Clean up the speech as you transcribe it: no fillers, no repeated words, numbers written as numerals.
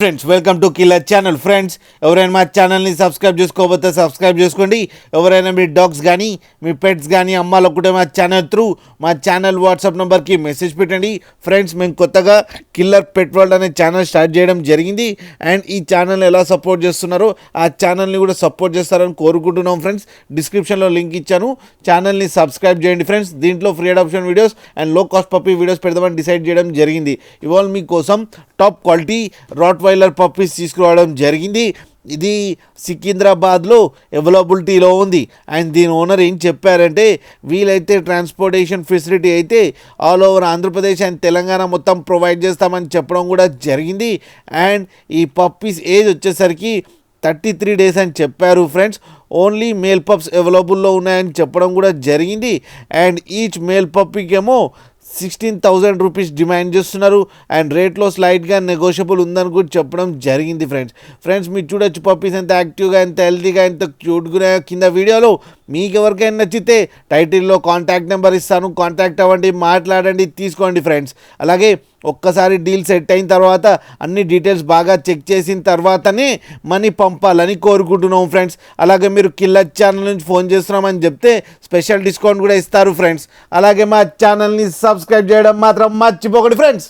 Friends welcome to killer channel. Friends ఎవరైనా మా ఛానల్ని సబ్స్క్రైబ్ చేసుకోకపోతే సబ్స్క్రైబ్ చేసుకోండి. ఎవరైనా మీ డాగ్స్ కానీ మీ పెట్స్ కానీ అమ్మాలనుకుంటే మా ఛానల్ త్రూ మా ఛానల్ వాట్సాప్ నెంబర్కి మెసేజ్ పెట్టండి. ఫ్రెండ్స్ మేము కొత్తగా కిల్లర్ పెట్ వరల్డ్ అనే ఛానల్ స్టార్ట్ చేయడం జరిగింది. అండ్ ఈ ఛానల్ ఎలా సపోర్ట్ చేస్తున్నారో ఆ ఛానల్ని కూడా సపోర్ట్ చేస్తారని కోరుకుంటున్నాం. ఫ్రెండ్స్ డిస్క్రిప్షన్లో లింక్ ఇచ్చాను, ఛానల్ని సబ్స్క్రైబ్ చేయండి. ఫ్రెండ్స్ దీంట్లో ఫ్రీ అడాప్షన్ వీడియోస్ అండ్ లో కాస్ట్ పప్పీ వీడియోస్ పెడదామని డిసైడ్ చేయడం జరిగింది. ఇవాళ మీకోసం టాప్ క్వాలిటీ రాట్ వైలర్ పప్పీస్ తీసుకురావడం జరిగింది. ఇది సికింద్రాబాద్లో అవైలబిలిటీలో ఉంది. అండ్ దీని ఓనర్ ఏం చెప్పారంటే వీలైతే ట్రాన్స్పోర్టేషన్ ఫెసిలిటీ అయితే all over Andhra Pradesh and Telangana మొత్తం ప్రొవైడ్ చేస్తామని చెప్పడం కూడా జరిగింది. అండ్ ఈ పప్పీస్ ఏజ్ వచ్చేసరికి 33 days అని చెప్పారు. ఫ్రెండ్స్ ఓన్లీ మేల్ పప్స్ అవైలబుల్లో ఉన్నాయని చెప్పడం కూడా జరిగింది. అండ్ ఈచ్ మేల్ పప్పీకేమో 16,000 రూపీస్ డిమాండ్ చేస్తున్నారు. అండ్ రేట్లో స్లైట్గా నెగోషియబుల్ ఉందని కూడా చెప్పడం జరిగింది. ఫ్రెండ్స్ మీరు చూడొచ్చు పప్పీస్ ఎంత యాక్టివ్గా, ఎంత హెల్తీగా, ఎంత క్యూట్గా కింద వీడియోలో. మీకు ఎవరికైనా నచ్చితే టైటిల్లో కాంటాక్ట్ నెంబర్ ఇస్తాను, కాంటాక్ట్ అవ్వండి, మాట్లాడండి, తీసుకోండి. ఫ్రెండ్స్ అలాగే ఒక్కసారి డీల్ సెట్ అయిన తర్వాత అన్ని డీటెయిల్స్ బాగా చెక్ చేసిన తర్వాతనే మనీ పంపాలని కోరుకుంటున్నాం. ఫ్రెండ్స్ అలాగే మీరు కిల్లర్ ఛానల్ నుంచి ఫోన్ చేస్తున్నామని చెప్తే స్పెషల్ డిస్కౌంట్ కూడా ఇస్తారు. ఫ్రెండ్స్ అలాగే మా ఛానల్ని సబ్స్క్రైబ్ చేయడం మాత్రం మర్చిపోకండి. ఫ్రెండ్స్